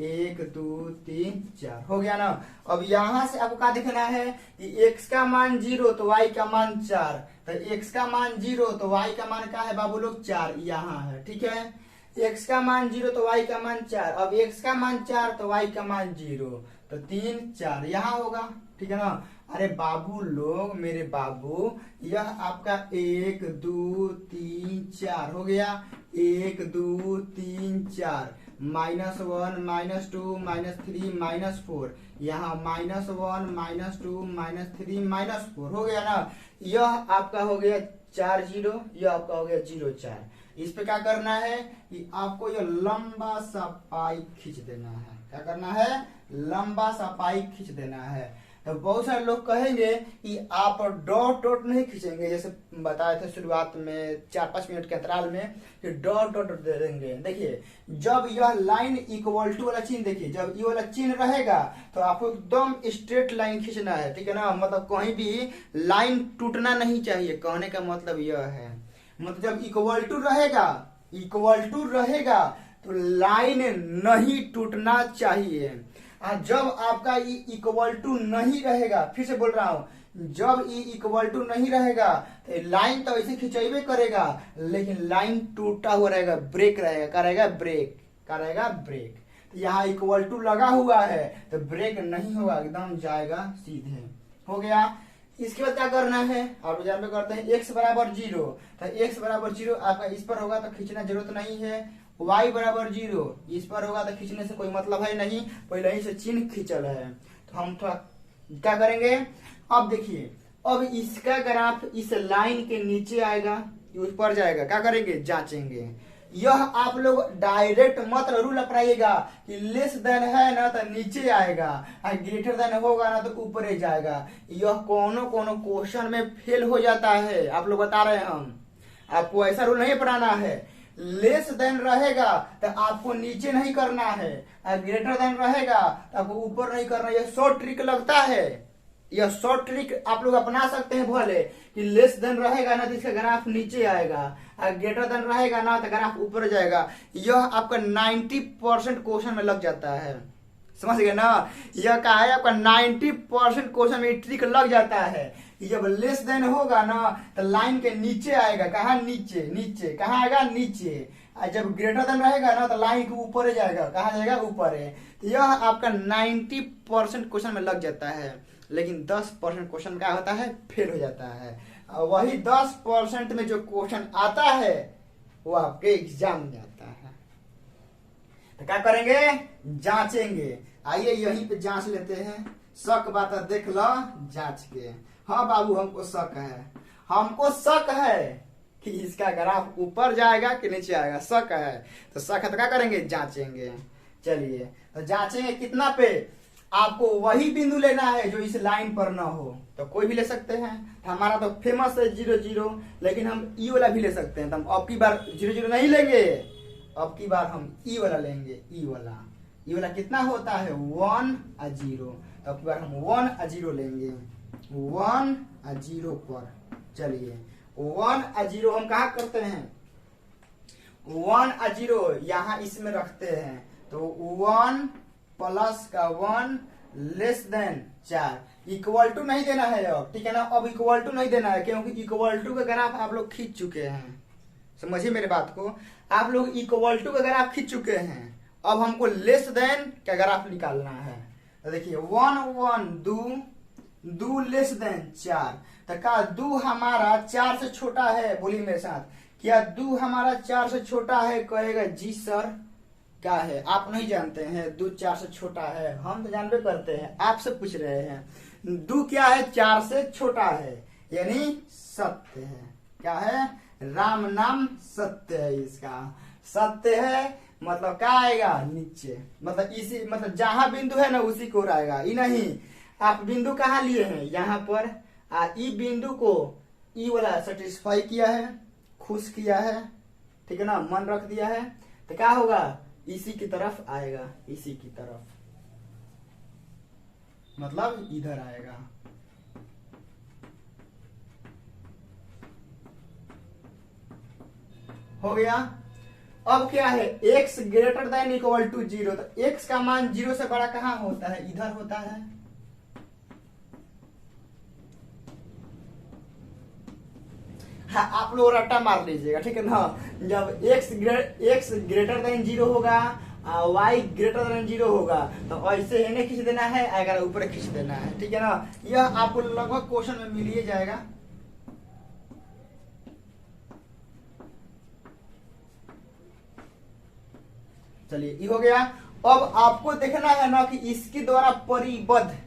1 2 3 4 हो गया ना। अब यहां से आपको क्या दिखना है कि x का मान 0 तो y का मान 4, तो x का मान 0 तो y का मान क्या है बाबू लोग 4 यहाँ है, ठीक है। x का मान 0 तो y का मान 4, अब x का मान 4 तो y का मान 0, तो 3 4 यहाँ होगा, ठीक है ना। अरे बाबू लोग, मेरे बाबू, यह आपका 1 2 3 4 हो गया, 1 2 3 4, -1 -2 -3 -4, यहाँ -1 -2 -3 -4 हो गया ना। यह आपका हो गया 4 0, यह आपका हो गया 0 4। इस पे क्या करना है कि आपको ये लंबा सा पाई खींच देना है। क्या करना है? लंबा सा पाई खींच देना है। तो बहुत सारे लोग कहेंगे कि आप डॉट डॉट नहीं खींचेंगे, जैसे बताए थे शुरुआत में 4-5 मिनट के अंतराल में कि डॉट डॉट दे देंगे। देखिए जब यह लाइन इक्वल टू वाला चिन्ह, देखिए जब ये वाला चिन्ह रहेगा तो आपको एकदम स्ट्रेट लाइन खींचना है, ठीक है ना। मतलब कहीं भी लाइन टूटना नहीं चाहिए, कहने का मतलब यह है। मतलब जब इक्वल टू रहेगा तो लाइन नहीं टूटना चाहिए। जब आपका ये इक्वल टू नहीं रहेगा, फिर से बोल रहा हूं, जब ये इक्वल टू नहीं रहेगा तो लाइन तो ऐसे खिंचेबे करेगा, लेकिन लाइन टूटा हुआ रहेगा, ब्रेक रहेगा। क्या रहेगा? ब्रेक। क्या रहेगा? ब्रेक। तो यहाँ इक्वल टू लगा हुआ है तो ब्रेक नहीं होगा, एकदम जाएगा सीधे। हो गया। इसके बाद क्या करना है, आप एग्जाम में करते हैं x बराबर 0, तो x बराबर 0 आपका इस पर होगा तो खींचना जरूरत नहीं है। y बराबर 0 इस पर होगा तो खींचने से कोई मतलब है नहीं, पहले ही से चिन्ह खींचल है। तो हम थोड़ा क्या करेंगे, अब देखिए, अब इसका ग्राफ इस लाइन के नीचे आएगा, ऊपर जाएगा। क्या करेंगे? जांचेंगे। यह आप लोग डायरेक्ट मत रूल अपनाइएगा कि लेस देन है ना तो नीचे आएगा, और ग्रेटर देन होगा ना तो ऊपर जाएगा। यह कोनो क्वेश्चन में फेल हो जाता है, आप लोग बता रहे हैं हम। आपको ऐसा रूल नहीं अपनाना है। लेस देन रहेगा तो आपको नीचे नहीं करना है, और ग्रेटर देन रहेगा तो आपको ऊपर नहीं करना। यह शॉर्ट ट्रिक लगता है, यह शॉर्ट ट्रिक आप लोग अपना सकते हैं। भले कि लेस देन रहेगा ना तो इसका ग्राफ नीचे आएगा, और ग्रेटर देन रहेगा ना तो ग्राफ ऊपर जाएगा। यह आपका 90% क्वेश्चन में लग जाता है, समझ गए ना। यह क्या है, आपका 90% क्वेश्चन में ट्रिक लग जाता है। जब लेस देन होगा ना तो लाइन के नीचे आएगा। कहाँ? नीचे। नीचे कहाँ आएगा? नीचे। और जब ग्रेटर देन रहेगा ना तो लाइन के ऊपर जाएगा। कहाँ जाएगा? ऊपर है। तो यह आपका 90% क्वेश्चन में लग जाता है, लेकिन 10% क्वेश्चन क्या होता है? फेल हो जाता है। और वही 10% में जो क्वेश्चन आता है वो आपके एग्जाम में आता है। तो क्या करेंगे? जांचेंगे। आइए यहीं पे जांच लेते हैं। शक बात है, देख लो जांच के। हाँ बाबू, हमको शक है कि इसका ग्राफ ऊपर जाएगा कि नीचे आएगा, शक है। तो शक है तो क्या करेंगे? जांचेंगे। चलिए तो जांचेंगे कितना पे? आपको वही बिंदु लेना है जो इस लाइन पर ना हो, तो कोई भी ले सकते हैं। हमारा तो फेमस है 0 0, लेकिन हम ई वाला भी ले सकते हैं। तो हम अब की बार 0 0 नहीं लेंगे, अब की बार हम ई वाला लेंगे। ई वाला कितना होता है? 1 और 0। तो अब की बार हम 1 और 0 लेंगे, 1 और 0 पर। चलिए 1 और 0 हम कहा करते हैं? 1 और 0 यहाँ इसमें रखते हैं। तो 1 प्लस का 1 लेस देन 4। इक्वल टू नहीं देना है अब, ठीक है ना। अब इक्वल टू नहीं देना है, क्योंकि इक्वल टू का ग्राफ आप लोग खींच चुके हैं। समझिए मेरे बात को, आप लोग इक्वल टू का ग्राफ खींच चुके हैं। अब हमको लेस देन का ग्राफ निकालना है। तो देखिए 1 1 2 लेस देन 4। तो क्या 2 हमारा 4 से छोटा है? बोलिए मेरे साथ, क्या 2 हमारा 4 से छोटा है? कहेगा जी सर। क्या है? आप नहीं जानते हैं 2 4 से छोटा है, हम तो जानबे करते हैं, आपसे पूछ रहे हैं। 2 क्या है? 4 से छोटा है, यानी सत्य है। क्या है? राम नाम सत्य है, इसका सत्य है। मतलब क्या आएगा नीचे, मतलब इसी मतलब जहां बिंदु है ना उसी को आएगा। ये नहीं आप बिंदु कहाँ लिए हैं यहाँ पर, ई बिंदु को ई वाला सेटिस्फाई किया है, खुश किया है, ठीक है ना, मन रख दिया है, तो क्या होगा इसी की तरफ आएगा, इसी की तरफ मतलब इधर आएगा। हो गया। अब क्या है x greater than equal to 0, तो x का मान 0 से बड़ा कहाँ होता है, इधर होता है। हाँ, आप लोग रट्टा मार लीजिएगा, ठीक है ना। जब x ग्रेटर देन 0 होगा, y ग्रेटर देन 0 होगा, तो ऐसे इन्हें खींच देना है, अगर ऊपर खींच देना है, ठीक है ना। यह आपको लगभग क्वेश्चन में मिल ही जाएगा। चलिए ये हो गया। अब आपको देखना है ना कि इसके द्वारा परिबद्ध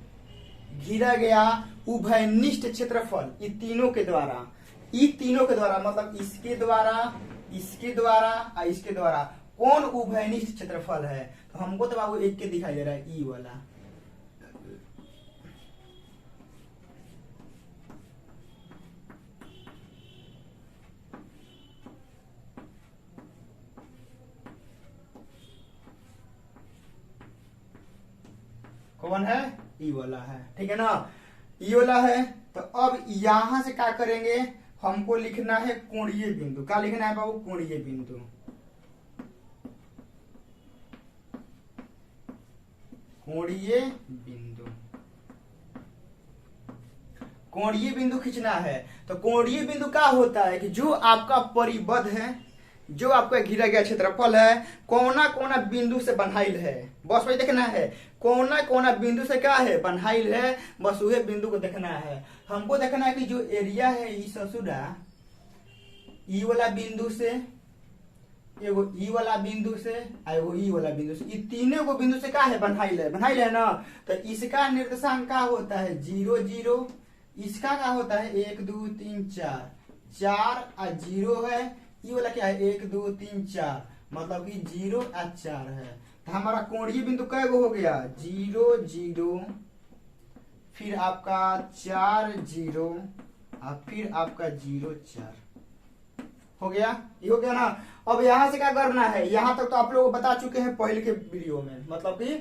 घिरा गया उभयनिष्ठ क्षेत्रफल, ये तीनों के द्वारा, ये तीनों के द्वारा मतलब इसके द्वारा, इसके द्वारा और इसके द्वारा कौन उभयनिष्ठ क्षेत्रफल है। तो हमको तो बाबू एक के दिखाई दे रहा है, ई वाला। कौन है, ई वाला है, ठीक है ना, ई वाला है। तो अब यहां से क्या करेंगे, हमको लिखना है कोणीय बिंदु। क्या लिखना है बाबू, कोणीय बिंदु। कोणीय बिंदु, कोणीय बिंदु खींचना है। तो कोणीय बिंदु क्या होता है कि जो आपका परिबद्ध है, जो आपका घिरा गया क्षेत्रफल है, कोना कोना बिंदु से बंधाइल है, बस वही देखना है, कोना कोना बिंदु से क्या है बंधाइल है, बस वही बिंदु को देखना है। हमको देखना है कि जो एरिया है ई ससुरा, ई वाला बिंदु से, एगो ई वाला बिंदु से, एगो ई वाला बिंदु से, ये तीनों को बिंदु से क्या है बंधाइल है ना। तो इसका निर्देशांक क्या होता है 0 0, इसका क्या होता है 1 2 3 4, 4 और 0 है, ये वाला क्या है 1 2 3 4, मतलब कि 0 और 4 है। तो हमारा कोणीय बिंदु कै गो हो गया 0 0, फिर आपका 4 0 और फिर आपका 0 4 हो गया। ये हो गया ना। अब यहां से क्या करना है, यहां तक तो आप लोग बता चुके हैं पहले के वीडियो में, मतलब कि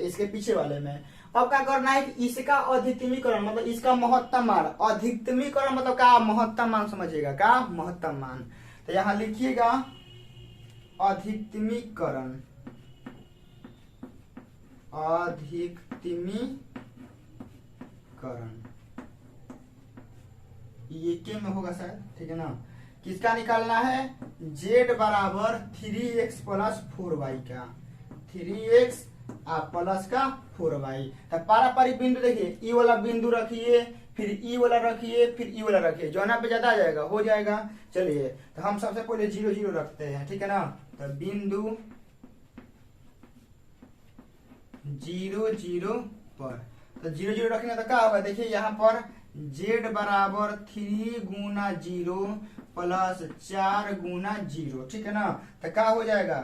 इसके पीछे वाले में। अब क्या करना है कि इसका अधिकतमीकरण मतलब इसका महत्तम मान, अधिकतमीकरण मतलब क्या महत्तम मान समझिएगा, क्या महत्तम मान। तो यहां लिखिएगा अधिकतमीकरण, अधिकतमीकरण ये के में होगा शायद, ठीक है ना। किसका निकालना है, z बराबर 3x प्लस 4y का, 3x प्लस का 4y। तो पारापारिक बिंदु देखिए, ई वाला बिंदु रखिए, फिर ई वाला रखिए, फिर ई वाला रखिए, जो ना पे ज्यादा आ जाएगा हो जाएगा। चलिए तो हम सबसे पहले 0 0 रखते हैं, ठीक है ना। तो बिंदु 0 0 पर, तो 0 0 रखेंगे तो क्या होगा, देखिए यहाँ पर z बराबर 3 गुना 0 प्लस 4 गुना 0, ठीक है ना। तो क्या हो जाएगा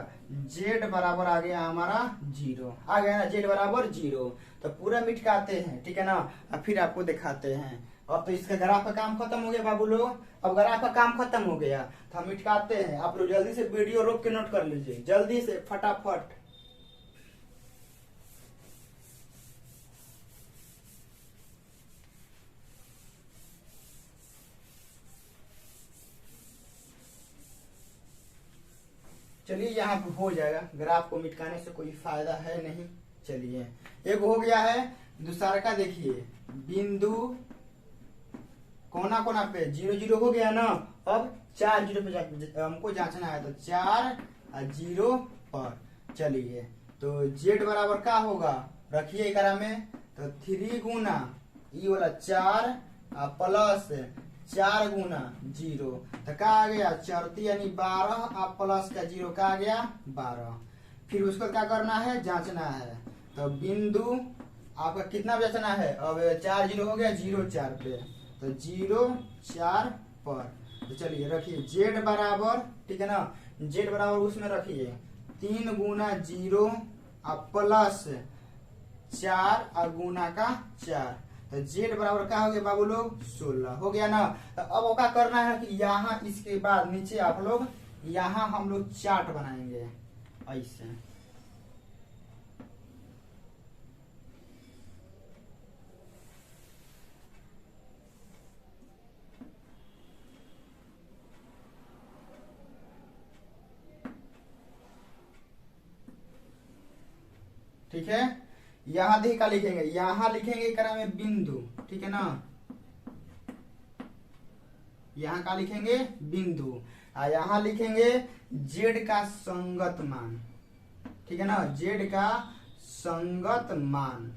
z बराबर आ गया हमारा 0, आ गया ना z बराबर 0। तो पूरा मिटकाते हैं, ठीक है ना, अब फिर आपको दिखाते हैं। अब तो इसका ग्राफ का काम खत्म हो गया बाबू लोग, अब ग्राफ का काम खत्म हो गया तो हम मिटकाते हैं। आप लोग जल्दी से वीडियो रोक के नोट कर लीजिए, जल्दी से फटाफट। चलिए यहाँ पे हो जाएगा, ग्राफ को मिटकाने से कोई फायदा है नहीं। चलिए एक हो गया है, दूसरा का देखिए बिंदु कोना कोना पे 0 0 हो गया ना। अब 4 0 पे हमको जांचना है, तो 4 और 0 पर। चलिए तो z बराबर क्या होगा, रखिए एकरा में, तो 3 गुना ई वाला 4 प्लस 4 गुना 0, तो क्या आ गया 4 यानी 12 और प्लस का 0 का आ गया 12। फिर उसको क्या करना है, जांचना है। तो बिंदु आपका कितना जांचना है, अब 4 0 हो गया 0 4 पे, तो 0 4 पर। तो चलिए रखिए z बराबर, ठीक है ना, z बराबर उसमें रखिए 3 गुना 0 प्लस 4 और गुना का 4, तो जेड बराबर क्या हो गया बाबू लोग 16 हो गया ना। तो अब क्या करना है कि यहाँ इसके बाद नीचे आप लोग यहाँ हम लोग चार्ट बनाएंगे ऐसे। ठीक है, यहां देखिए क्या लिखेंगे, यहां लिखेंगे करा में बिंदु, ठीक है ना, यहां क्या लिखेंगे बिंदु, और यहां लिखेंगे जेड का संगत मान, ठीक है ना, जेड का संगत मान,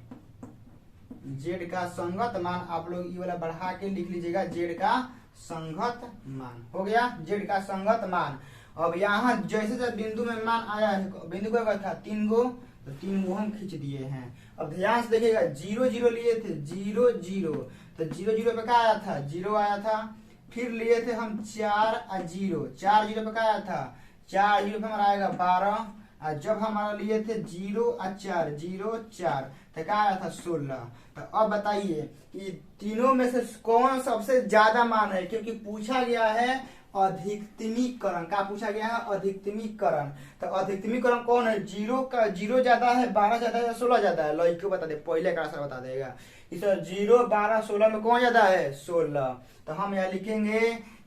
जेड का संगत मान आप लोग ये वाला बढ़ा के लिख लीजिएगा, जेड का संगत मान हो गया, जेड का संगत मान। अब यहाँ जैसे जैसे बिंदु में मान आया है, बिंदु का था 3 गो, तो 3 गो हम खींच दिए हैं। अब ध्यान से देखिएगा 0 0 लिए थे, 0 0, तो 0 0 पे क्या आया था 0 आया था, फिर लिए थे हम 4 और 0, 4 0 पे क्या आया था 4 0 पे हमारा आएगा 12, और जब हमारा लिए थे 0 और 4 0 4, तो क्या आया था 16। तो अब बताइए कि तीनों में से कौन सबसे ज्यादा मान है, क्योंकि पूछा गया है अधिकतमीकरण, क्या पूछा गया है अधिकतमीकरण। तो अधिकतमीकरण कौन है, 0 का 0 ज्यादा है, 12 ज्यादा है या 16 ज्यादा है, लो क्यों बता दे, पहले का आंसर बता देगा। इस 0 12 16 में कौन ज्यादा है 16। तो हम यहाँ लिखेंगे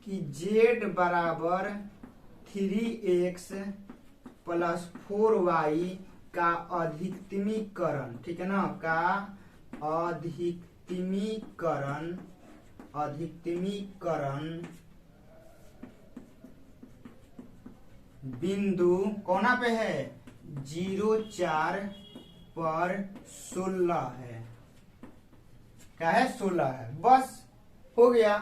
कि z बराबर 3x प्लस 4y का अधिकतमीकरण, ठीक है ना, का अधिकतमीकरण, अधिकतमीकरण बिंदु कोना पे है 0 4 पर 16 है, क्या है 16 है, बस हो गया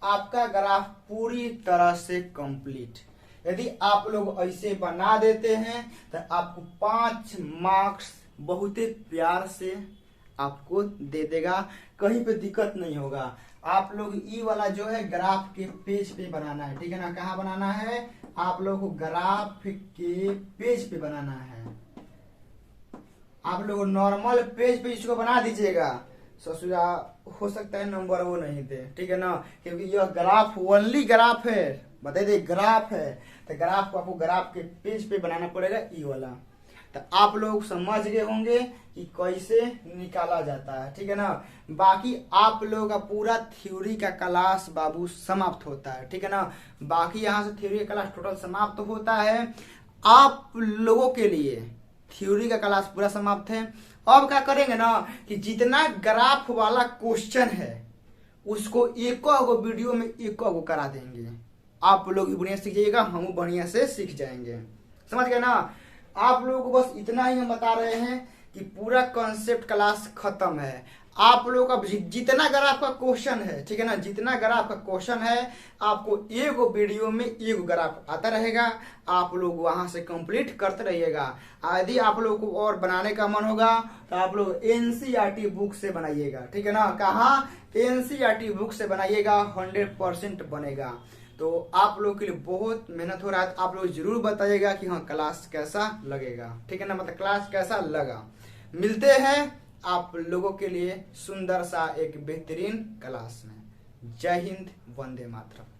आपका ग्राफ पूरी तरह से कंप्लीट। यदि आप लोग ऐसे बना देते हैं तो आपको 5 मार्क्स बहुत ही प्यार से आपको दे देगा, कहीं पे दिक्कत नहीं होगा। आप लोग ई वाला जो है ग्राफ के पेज पे बनाना है, ठीक है ना, कहाँ बनाना है आप लोग को ग्राफ के पेज पे बनाना है। आप लोग नॉर्मल पेज पे इसको बना दीजिएगा, ससुरा हो सकता है नंबर वो नहीं दे, ठीक है ना, क्योंकि यह ग्राफ ओनली ग्राफ है, बता दे ग्राफ है, तो ग्राफ को आपको ग्राफ के पेज पे बनाना पड़ेगा ई वाला। तो आप लोग समझ गए होंगे कि कैसे निकाला जाता है, ठीक है ना। बाकी आप लोगों का पूरा थ्योरी का क्लास बाबू समाप्त होता है, ठीक है ना, बाकी यहाँ से थ्योरी का क्लास टोटल समाप्त होता है। आप लोगों के लिए थ्योरी का क्लास पूरा समाप्त है। अब क्या करेंगे ना कि जितना ग्राफ वाला क्वेश्चन है उसको एक वीडियो में एक करा देंगे, आप लोग भी बढ़िया सीख जाइएगा, हम बढ़िया से सीख जाएंगे, समझ गए ना। आप लोगों को बस इतना ही हम बता रहे हैं कि पूरा कॉन्सेप्ट क्लास खत्म है। आप लोगों का जितना ग्राफ का क्वेश्चन है, ठीक है ना, जितना ग्राफ का क्वेश्चन है आपको एक वीडियो में एक ग्राफ आता रहेगा, आप लोग वहां से कंप्लीट करते रहिएगा। यदि आप लोगों को और बनाने का मन होगा तो आप लोग एनसीईआरटी बुक से बनाइएगा, ठीक है ना, कहाँ एनसीईआरटी बुक से बनाइएगा, 100% बनेगा। तो आप लोग के लिए बहुत मेहनत हो रहा है, आप लोग जरूर बताइएगा कि हाँ क्लास कैसा लगेगा, ठीक है ना, मतलब क्लास कैसा लगा। मिलते हैं आप लोगों के लिए सुंदर सा एक बेहतरीन क्लास में। जय हिंद, वंदे मातरम।